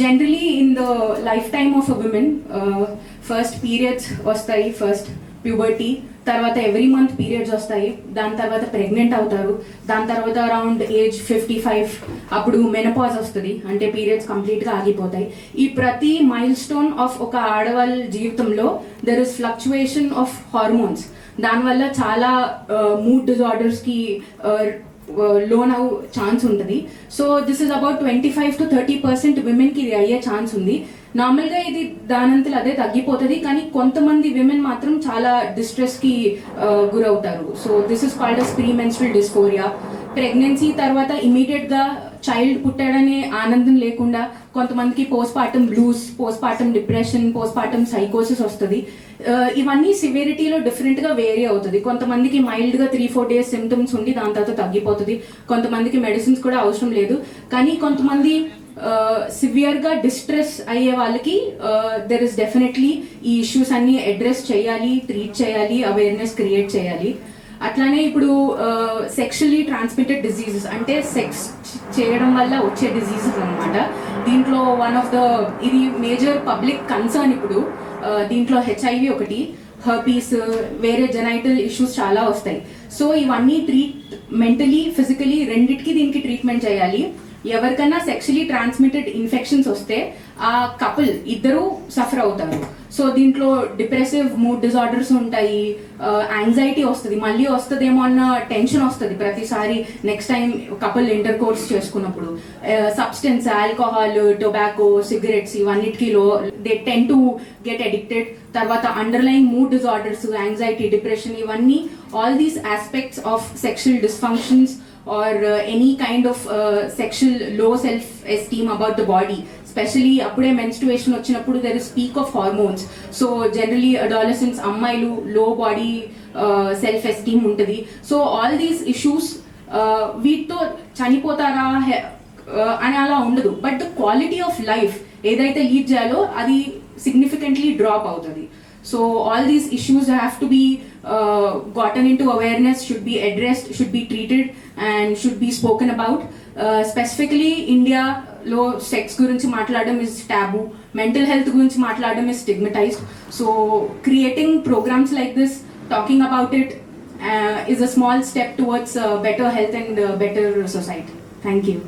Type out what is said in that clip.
generally in the lifetime of a woman, first periods vastayi, first puberty, తర్వాత every month periods వస్తాయి, దాని తర్వాత pregnant అవుతారు, దాని తర్వాత అరౌండ్ ఏజ్ 55 అప్పుడు మెనపాజ్ వస్తుంది, అంటే పీరియడ్స్ కంప్లీట్గా ఆగిపోతాయి. ఈ ప్రతి మైల్ స్టోన్ ఆఫ్ ఒక ఆడవాళ్ళ జీవితంలో there is fluctuation of hormones. దానివల్ల చాలా మూడ్ డిజార్డర్స్కి లోన్ అవు ఛాన్స్ ఉంటుంది. So this is about 25 to 30% విమెన్కి ఇది అయ్యే ఛాన్స్ ఉంది. నార్మల్గా ఇది దానంతలో అదే తగ్గిపోతుంది, కానీ కొంతమంది విమెన్ మాత్రం చాలా డిస్ట్రెస్కి గురవుతారు. So this is called as premenstrual dysphoria. Pregnancy తర్వాత ఇమీడియట్గా చైల్డ్ పుట్టాడనే ఆనందం లేకుండా కొంతమందికి post partum blues, post partum depression, post partum సైకోసిస్ వస్తుంది. ఇవన్నీ సివియరిటీలో డిఫరెంట్గా వేరీ అవుతుంది. కొంతమందికి మైల్డ్గా 3-4 days సిమ్టమ్స్ ఉండి దాని తర్వాత తగ్గిపోతుంది, కొంతమందికి మెడిసిన్స్ కూడా అవసరం లేదు. కానీ కొంతమంది సివియర్గా డిస్ట్రెస్ అయ్యే వాళ్ళకి దెర్ ఇస్ డెఫినెట్లీ ఈ ఇష్యూస్ అన్ని అడ్రస్ చేయాలి, ట్రీట్ చేయాలి, అవేర్నెస్ క్రియేట్ చేయాలి. అట్లానే ఇప్పుడు సెక్షువల్లీ ట్రాన్స్మిటెడ్ డిజీజెస్ అంటే సెక్స్ చేయడం వల్ల వచ్చే డిజీజెస్ అనమాట. దీంట్లో వన్ ఆఫ్ ద ఇది మేజర్ పబ్లిక్ కన్సర్న్ ఇప్పుడు. దీంట్లో హెచ్ఐవి ఒకటి, హర్పీస్, వేరే జెనైటల్ ఇష్యూస్ చాలా వస్తాయి. సో ఇవన్నీ మెంటలీ ఫిజికలీ రెండిటికి దీనికి ట్రీట్మెంట్ చేయాలి. ఎవరికైనా సెక్షువల్లీ ట్రాన్స్మిటెడ్ ఇన్ఫెక్షన్స్ వస్తే ఆ కపుల్ ఇద్దరు సఫర్ అవుతారు. సో దీంట్లో డిప్రెసివ్ మూడ్ డిజార్డర్స్ ఉంటాయి, యాంగ్జైటీ వస్తుంది, మళ్ళీ వస్తుందేమో అన్న టెన్షన్ వస్తుంది ప్రతిసారి next time couple intercourse చేసుకున్నప్పుడు. సబ్స్టెన్స్, ఆల్కహాల్, టొబాకో, సిగరెట్స్ ఇవన్నిటికీ they tend to get addicted. తర్వాత underlying mood disorders, anxiety, depression, ఇవన్నీ all these aspects of sexual dysfunctions or any kind of sexual low self-esteem about the body, especially appude menstruation vachinappudu there is peak of hormones. So generally adolescents ammayilu low body self-esteem untadi. So all these issues వీటితో చనిపోతారా అని అలా ఉండదు, but the quality of life ఏదైతే lead చేయాలో అది significantly drop అవుతుంది. So all these issues have to be gotten into awareness, should be addressed, should be treated and should be spoken about. Specifically India lo sex gurinchi matladam is taboo, mental health gurinchi matladam is stigmatized. So creating programs like this, talking about it is a small step towards better health and better society. Thank you.